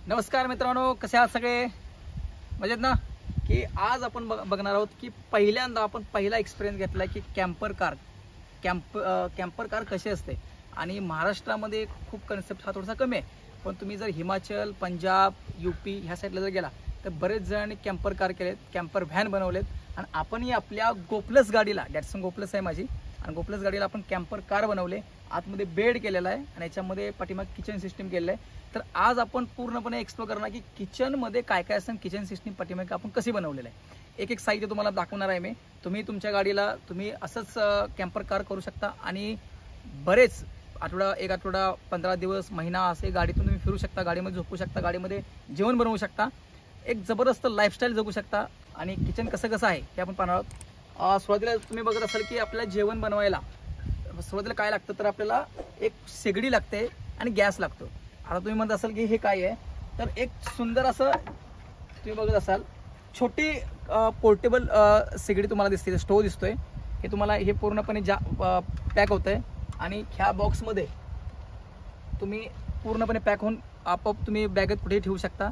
नमस्कार मित्रांनो, कसे आहात सगळे? मजेत ना? की आज आपण बघणार आहोत की पहिल्यांदा आपण पहिला एक्सपिरियन्स घेतला की कॅम्पर कार कशी असते. आणि महाराष्ट्रामध्ये खूप कन्सेप्ट हा थोडासा कमी आहे, पण तुम्ही जर हिमाचल, पंजाब, यूपी ह्या साईडला जर गेला तर बरेच जणांनी कॅम्पर कार केलेत, कॅम्पर व्हॅन बनवलेत. आणि आपणही आपल्या गोप्लस गाडीला, डॅटसन गोप्लस आहे माझी, आणि गोप्लस गाडीला आपण कॅम्पर कार बनवले. आतमध्ये बेड केलेला आहे आणि याच्यामध्ये पाठीमाग किचन सिस्टीम केलेलं आहे. तर आज आपण पूर्णपणे एक्सप्लोर करणार की किचनमध्ये काय काय असतं, किचन सिस्टीम पाठीमागे आपण कशी बनवलेलं आहे. एक एक साहित्य तुम्हाला दाखवणार आहे मी. तुम्ही तुमच्या गाडीला तुम्ही असंच कॅम्पर कार करू शकता आणि बरेच एक आठवडा 15 दिवस, महिना असे गाडीतून तुम्ही फिरू शकता, गाडीमध्ये झोपू शकता, गाडीमध्ये जेवण बनवू शकता, एक जबरदस्त लाईफस्टाईल जगू शकता. आणि किचन कसं आहे हे आपण पाहणार आहोत. सुरुवातीला तुम्ही बघत असाल की आपल्याला जेवण बनवायला सुरुवातीला काय लागतं, तर आपल्याला एक शेगडी लागते आणि गॅस लागतो. आता तुम्ही म्हणत असाल की हे काय आहे, तर एक सुंदर असं तुम्ही बघत असाल छोटी पोर्टेबल शेगडी तुम्हाला दिसते, स्टोव दिसतोय. हे तुम्हाला हे पूर्णपणे पॅक होतंय आणि ह्या बॉक्समध्ये तुम्ही पूर्णपणे पॅक होऊन आपोआप तुम्ही बॅगेत कुठेही ठेवू शकता.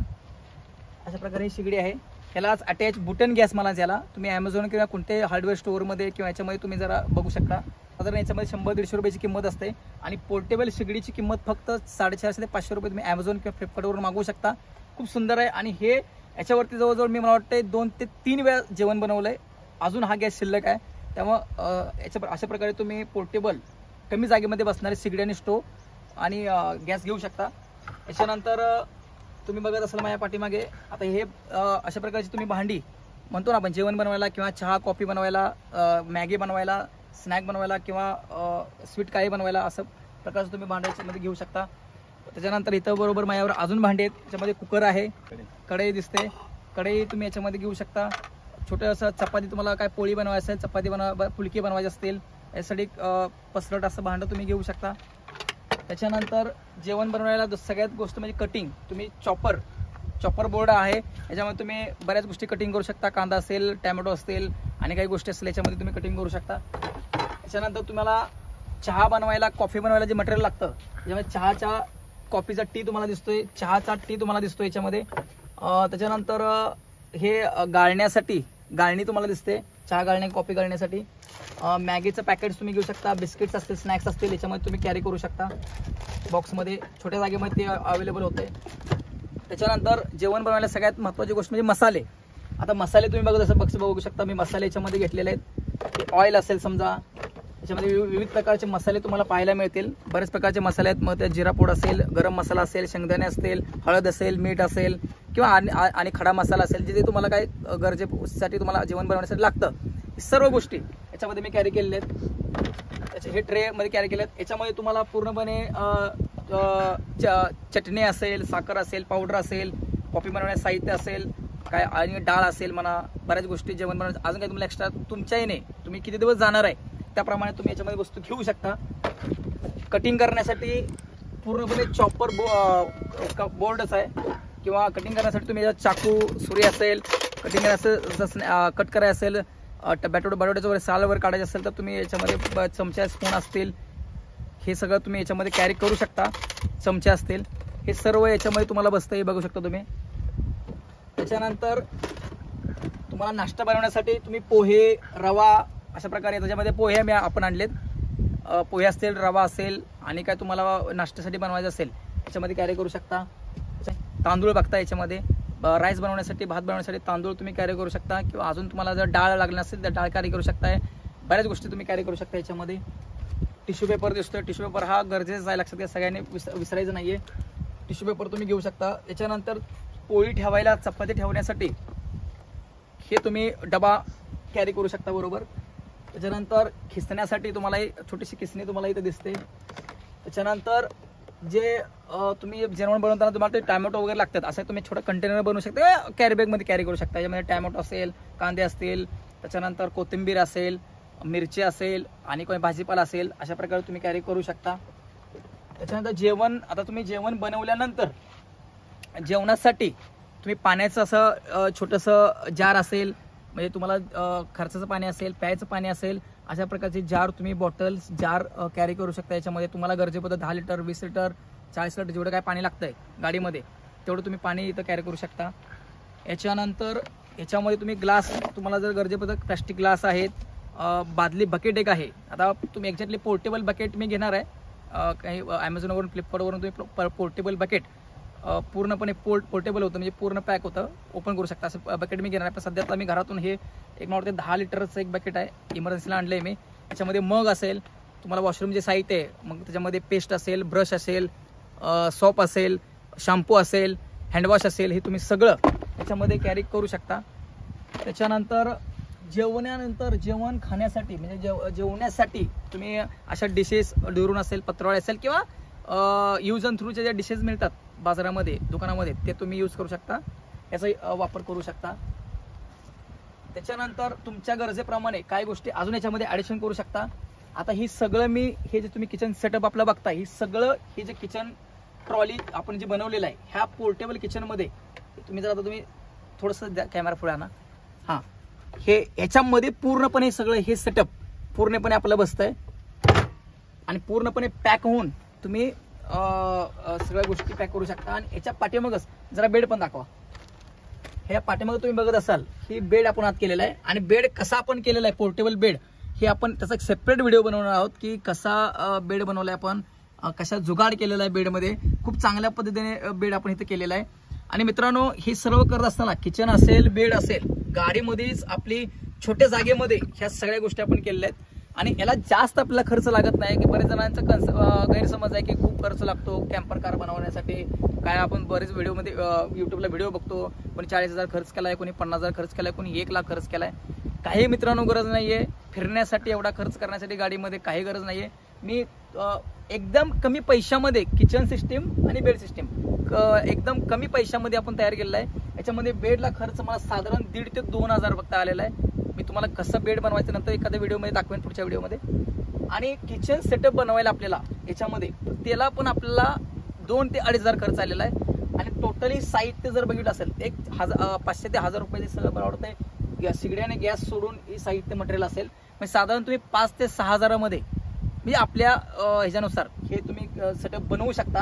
अशा प्रकारे ही शेगडी आहे. ह्यालाच अटॅच बुटन गॅस मला याला तुम्ही ॲमेझॉन किंवा कोणत्याही हार्डवेअर स्टोअरमध्ये किंवा याच्यामध्ये तुम्ही जरा बघू शकता. साधारण याच्यामध्ये 100-150 रुपयाची किंमत असते आणि पोर्टेबल शेगडीची किंमत फक्त 450 ते 500 रुपये तुम्ही ॲमेझॉन किंवा फ्लिपकार्टवरून मागवू शकता. खूप सुंदर आहे आणि हे याच्यावरती जवळजवळ मी मला वाटतं 2 ते 3 वेळा जेवण बनवलं आहे. अजून हा गॅस शिल्लक आहे. त्यामुळं अशा प्रकारे तुम्ही पोर्टेबल कमी जागेमध्ये बसणारे शेगडी आणि स्टोव आणि गॅस घेऊ शकता. याच्यानंतर तुम्ही बघत असाल माझ्या पाठीमागे आता हे अशा प्रकारची तुम्ही भांडी म्हणतो ना आपण जेवण बनवायला किंवा चहा कॉफी बनवायला, मॅगी बनवायला, स्नॅक बनवायला किंवा स्वीट काही बनवायला असं प्रकारचं तुम्ही भांड्याच्यामध्ये घेऊ शकता. त्याच्यानंतर इथं बरोबर माझ्यावर अजून भांडे आहेत. त्याच्यामध्ये कुकर आहे, कढई दिसते, कढई तुम्ही याच्यामध्ये घेऊ शकता. छोटं असं चपाती तुम्हाला काय पोळी बनवायची असेल, चपाती फुलकी बनवायची असतील, यासाठी पसरट असं भांडं तुम्ही घेऊ शकता. त्याच्यानंतर जेवण बनवायला सगळ्यात गोष्ट म्हणजे कटिंग. तुम्ही चॉपर बोर्ड आहे, याच्यामध्ये तुम्ही बऱ्याच गोष्टी कटिंग करू शकता. कांदा असेल, टॅमॅटो असतील आणि काही गोष्टी असतील याच्यामध्ये तुम्ही कटिंग करू शकता. त्याच्यानंतर तुम्हाला चहा बनवायला, कॉफी बनवायला जे मटेरियल लागतं, त्याच्यामध्ये चहाच्या कॉफीचा टी तुम्हाला दिसतोय, चहाचा टी तुम्हाला दिसतोय याच्यामध्ये. त्याच्यानंतर हे गाळणी तुम्हाला दिसते, चहा गाळण्या, कॉफी गाळण्यासाठी. मॅगीचं पॅकेट्स तुम्ही घेऊ शकता, बिस्किट्स असतील, स्नॅक्स असतील, याच्यामध्ये तुम्ही कॅरी करू शकता. बॉक्समध्ये छोट्या जागेमध्ये ते अवेलेबल होते. त्याच्यानंतर जेवण बनवायला सगळ्यात महत्त्वाची गोष्ट म्हणजे मसाले. आता मसाले तुम्ही बघत असाल, बघू शकता मी मसाले याच्यामध्ये घेतलेले आहेत. ऑइल असेल समजा, याच्यामध्ये विविध प्रकारचे मसाले तुम्हाला पाहायला मिळतील. बरेच प्रकारचे मसाले आहेत. मग ते जिरा पूड असेल, गरम मसाला असेल, शेंगदाणे असतील, हळद असेल, मीठ असेल किंवा आणि खडा मसाला असेल, जे तुम्हाला काय गरजेसाठी तुम्हाला जेवण बनवण्यासाठी लागतं. सर्व गोष्टी याच्यामध्ये मी कॅरी केलेल्या आहेत. हे ट्रे मध्ये कॅरी केले आहेत. याच्यामध्ये तुम्हाला पूर्णपणे चटणी असेल, साखर असेल, पावडर असेल, कॉफी बनवण्याचं साहित्य असेल, काय आणि डाळ असेल, म्हणा बऱ्याच गोष्टी जेवण बनवण्याचं. अजून काही तुम्हाला एक्स्ट्रा तुमच्या येणे तुम्ही किती दिवस जाणार आहे त्याप्रमाणे तुम्ही याच्यामध्ये वस्तू घेऊ शकता. कटिंग करण्यासाठी पूर्णपणे चॉपर बोर्डच आहे, किंवा कटिंग करण्यासाठी तुम्ही चाकू, सुरी असेल, कटिंग करायचं, कट करायचं असेल, बटाट्याचं वगैरे साल वगैरे काढायचं असेल तर तुम्ही याच्यामध्ये चमचा, स्पून असतील, हे सगळं तुम्ही याच्यामध्ये कॅरी करू शकता. चमचे असतील, हे सर्व याच्यामध्ये तुम्हाला बसतं, हे बघू शकता तुम्ही. त्याच्यानंतर तुम्हाला नाश्ता बनवण्यासाठी तुम्ही पोहे, रवा अशा प्रकारे, त्याच्यामध्ये पोहे आपण आणलेत, पोहे असतील, रवा असेल आणि काय तुम्हाला नाश्त्यासाठी बनवायचं असेल याच्यामध्ये कॅरी करू शकता. तांदूळ बघता याच्यामध्ये, राईस बनवण्यासाठी, भात बनवण्यासाठी तांदूळ तुम्ही कॅरी करू शकता, किंवा अजून तुम्हाला जर डाळ लागली असेल तर डाळ कॅरी करू शकताय. बऱ्याच गोष्टी तुम्ही कॅरी करू शकता याच्यामध्ये. टिश्यू पेपर दिसतोय, टिश्यू पेपर हा गरजेचा आहे, लक्षात घ्या, सगळ्यांनी विसरायचं नाहीये. टिश्यू पेपर तुम्ही घेऊ शकता. याच्यानंतर पोळी ठेवायला, चपाती ठेवण्यासाठी हे तुम्ही डबा कॅरी करू शकता बरोबर. त्याच्यानंतर खिसण्यासाठी तुम्हाला छोटीशी खिसणी तुम्हाला इथे दिसते. त्याच्यानंतर जे तुम्ही जेवण बनवताना तुम्हाला ते टॅमॅटो वगैरे लागतात, असं तुम्ही छोटं कंटेनर बनवू शकता, कॅरी बॅगमध्ये कॅरी करू शकता. याच्यामध्ये टॅमॅटो असेल, कांदे असतील, त्याच्यानंतर कोथिंबीर असेल, मिरची असेल आणि कोणी भाजीपाला असेल, अशा प्रकारे तुम्ही कॅरी करू शकता. त्याच्यानंतर आता तुम्ही जेवण बनवल्यानंतर जेवणासाठी तुम्ही पाण्याचं असं छोटंसं जार असेल, म्हणजे तुम्हाला खर्चाचं पाणी असेल, प्यायचं पाणी असेल, अशा प्रकारचे जार तुम्ही बॉटल्स जार कॅरी करू शकता. याच्यामध्ये तुम्हाला गरजेपद्धत 10 लिटर, 20 लिटर, 40 लिटर जेवढं काय पाणी लागतंय गाडीमध्ये तेवढं तुम्ही पाणी इथं कॅरी करू शकता. याच्यानंतर याच्यामध्ये तुम्ही ग्लास, तुम्हाला जर गरजेचं प्लास्टिक ग्लास आहेत, बादली बकेट एक आहे. आता तुम्ही एक्झॅक्टली पोर्टेबल बकेट मी घेणार आहे. काही ॲमेझॉनवरून फ्लिपकार्टवरून तुम्ही पोर्टेबल बकेट पूर्णपणे पोर्टेबल होतं, म्हणजे पूर्ण पॅक होतं, ओपन करू शकता असं बकेट मी घेणार आहे. पण सध्याला मी घरातून हे एक मला वाटतं 10 लिटरचं एक बकेट आहे, इमर्जन्सीला आणलं आहे मी. त्याच्यामध्ये मग असेल, तुम्हाला वॉशरूम जे साहित्य आहे, मग त्याच्यामध्ये पेस्ट असेल, ब्रश असेल, सॉप असेल, शॅम्पू असेल, हँडवॉश असेल, हे तुम्ही सगळं त्याच्यामध्ये कॅरी करू शकता. त्याच्यानंतर जेवणानंतर जेवण खाण्यासाठी म्हणजे जेवण्यासाठी तुम्ही अशा डिशेस दुरून असेल, पत्रावळी असेल किंवा यूज अँड थ्रूचे जे डिशेस मिळतात बाजारामध्ये, दुकानामध्ये, ते तुम्ही यूज करू शकता, याचा वापर करू शकता. त्याच्यानंतर तुमच्या गरजेप्रमाणे काही गोष्टी अजून याच्यामध्ये ॲडिशन करू शकता. आता ही सगळं मी हे जे तुम्ही किचन सेटअप आपलं बघता, ही सगळं हे जे किचन ट्रॉली आपण जे बनवलेलं आहे, ह्या पोर्टेबल किचनमध्ये तुम्ही जर आता तुम्ही थोडंसं कॅमेरा पुढे आणा, हां, हे याच्यामध्ये पूर्णपणे सगळं हे सेटअप पूर्णपणे आपलं बसतंय आणि पूर्णपणे पॅक होऊन तुम्ही सगळ्या गोष्टी पॅक करू शकता. आणि याच्या पाठीमागच जरा बेड पण दाखवा. ह्या पाठीमागे तुम्ही बघत असाल, ही बेड आपण आत केलेला आहे. आणि बेड कसा आपण केलेला आहे, पोर्टेबल बेड, हे आपण त्याचा एक सेपरेट व्हिडिओ बनवणार आहोत की कसा बेड बनवला आहे आपण, कशा जुगाड केलेला आहे बेडमध्ये. खूप चांगल्या पद्धतीने बेड आपण इथे केलेला आहे. आणि मित्रांनो, हे सर्व करत असताना किचन असेल, बेड असेल, गाडीमध्येच आपली छोट्या जागेमध्ये ह्या सगळ्या गोष्टी आपण केलेल्या आहेत. आणि याला जास्त आपल्याला खर्च लागत नाही, की बरेच जणांचा गैरसमज आहे की खूप खर्च लागतो कॅम्पर कार बनवण्यासाठी. काय आपण बरेच व्हिडिओमध्ये यूट्यूबला व्हिडिओ बघतो, कोणी 40,000 खर्च केलाय, कोणी 50,000 खर्च केलाय, कोणी 1,00,000 खर्च केलाय. काही मित्रांनो गरज नाहीये फिरण्यासाठी एवढा खर्च करण्यासाठी, गाडीमध्ये काही गरज नाहीये. मी एकदम कमी पैशामध्ये किचन सिस्टीम आणि बेड सिस्टीम एकदम कमी पैशामध्ये आपण तयार केलेला आहे. याच्यामध्ये बेडला खर्च मला साधारण 1,500 ते 2,000 फक्त आलेला आहे. मी तुम्हाला कसं बेड बनवायचं नंतर एखाद्या व्हिडिओमध्ये दाखवेन, पुढच्या व्हिडिओमध्ये. आणि किचन सेटअप बनवायला आपल्याला याच्यामध्ये त्याला पण आपल्याला 2,000 ते 2,500 खर्च आलेला आहे. आणि टोटली साहित्य जर बघितलं असेल, 500 ते 1,000 रुपये सगळं परवडत आहे. सिगड्याने गॅस सोडून हे साहित्य मटेरियल असेल, म्हणजे साधारण तुम्ही 5 ते 6,000 मध्ये म्हणजे आपल्या ह्याच्यानुसार हे तुम्ही सेटअप बनवू शकता.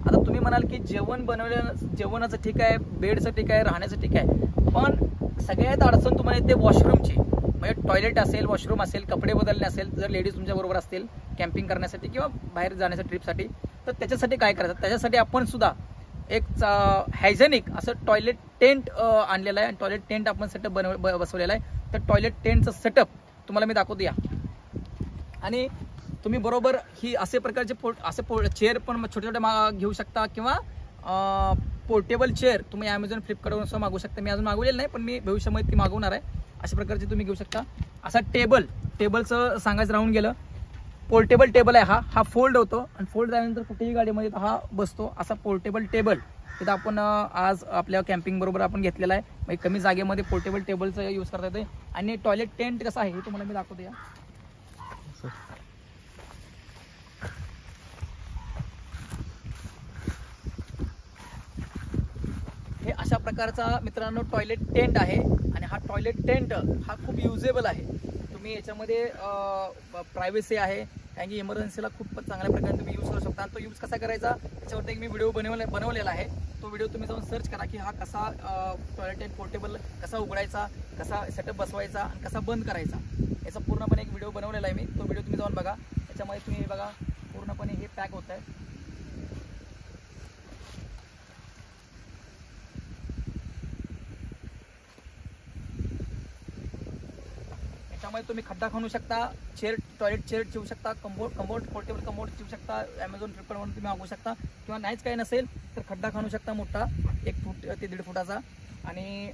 आता तुम्ही म्हणाल की जेवणाचं ठीक आहे, बेडचं ठीक आहे, राहण्याचं ठीक आहे, पण सगळ्यात अडचण तुम्हाला येते वॉशरूमची. म्हणजे टॉयलेट असेल, वॉशरूम असेल, कपडे बदलणे असेल, जर लेडीज तुमच्याबरोबर असतील कॅम्पिंग करण्यासाठी किंवा बाहेर जाण्याच्या ट्रिपसाठी, तर त्याच्यासाठी काय करायचं, त्याच्यासाठी आपण सुद्धा एक हायजेनिक असं टॉयलेट टेंट आणलेलं आहे. आणि टॉयलेट टेंट आपण सेटअप बसवलेला आहे. तर टॉयलेट टेंटचं सेटअप तुम्हाला मी दाखवतो या. आणि तुम्ही बरोबर ही असे प्रकारचे चेअर पण छोटे छोटे घेऊ शकता, किंवा पोर्टेबल चेअर तुम्ही ॲमेझॉन, फ्लिपकार्टवरून सुद्धा मागू शकता. मी अजून मागवलेलं नाही, पण मी भविष्यामध्ये ती मागवणार आहे. अशा प्रकारचे तुम्ही घेऊ शकता. असा टेबलचं सांगायचं राहून गेलं, पोर्टेबल टेबल आहे हा फोल्ड होतो, आणि फोल्ड झाल्यानंतर कुठेही गाडीमध्ये हा बसतो. असा पोर्टेबल टेबल तिथं आपण आज आपल्या कॅम्पिंग बरोबर आपण घेतलेला आहे. म्हणजे कमी जागेमध्ये पोर्टेबल टेबलचा यूज करता येतोय. आणि टॉयलेट टेंट कसं आहे हे तुम्हाला मी दाखवतो या. हे अशा प्रकारचा मित्रांनो टॉयलेट टेंट आहे. आणि हा टॉयलेट टेंट हा खूप युजेबल आहे. तुम्ही याच्यामध्ये प्रायव्हसी आहे, कारण की इमर्जन्सीला खूप चांगल्या प्रकारे तुम्ही यूज करू शकता. आणि तो यूज कसा करायचा त्याच्यावरती एक मी व्हिडिओ बनवलेला आहे. तो व्हिडिओ तुम्ही जाऊन सर्च करा की हा कसा टॉयलेट टेंट पोर्टेबल कसा उघडायचा, कसा सेटअप बसवायचा आणि कसा बंद करायचा, याचा पूर्णपणे एक व्हिडिओ बनवलेला आहे मी. तो व्हिडिओ तुम्ही जाऊन बघा. त्याच्यामध्ये तुम्ही बघा पूर्णपणे हे पॅक होत आहे. त्यामुळे तुम्ही खड्डा खणू शकता, टॉयलेट चेअर ठेवू शकता, कमोड पोर्टेबल कमोड ठेवू शकता, ॲमेझॉन फ्लिपकार्टवरून तुम्ही मागवू शकता. किंवा नाहीच काही नसेल तर खड्डा खणू शकता मोठा 1 फूट ते 1.5 फुटाचा. आणि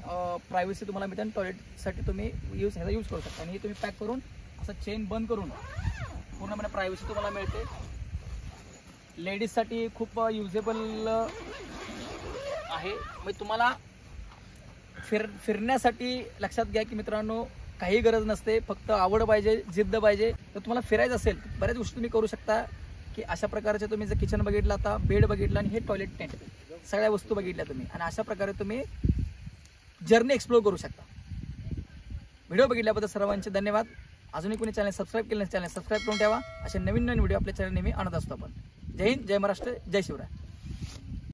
प्रायव्हसी तुम्हाला मिळते. टॉयलेटसाठी तुम्ही ह्याचा यूज करू शकता. आणि हे तुम्ही पॅक करून असं चेन बंद करून पूर्णपणे प्रायव्हसी तुम्हाला मिळते. लेडीजसाठी खूप युजेबल आहे. मग तुम्हाला फिरण्यासाठी लक्षात घ्या की मित्रांनो, काही गरज नसते, फक्त आवड पाहिजे, जिद्द पाहिजे. तर तुम्हाला फिरायचं असेल बऱ्याच गोष्टी तुम्ही करू शकता. की अशा प्रकारचे तुम्ही जर किचन बघितलं, आता बेड बघितलं, आणि हे टॉयलेट टेंट, सगळ्या वस्तू बघितल्या तुम्ही. आणि अशा प्रकारे तुम्ही जर्नी एक्सप्लोर करू शकता. व्हिडिओ बघितल्याबद्दल सर्वांचे धन्यवाद. अजूनही कोणी चॅनल सबस्क्राईब केलं नसेल, चॅनल सबस्क्राईब करून ठेवा. असे नवीन व्हिडिओ आपल्या चॅनल नेहमी आणत असतो आपण. जय हिंद, जय महाराष्ट्र, जय शिवराय.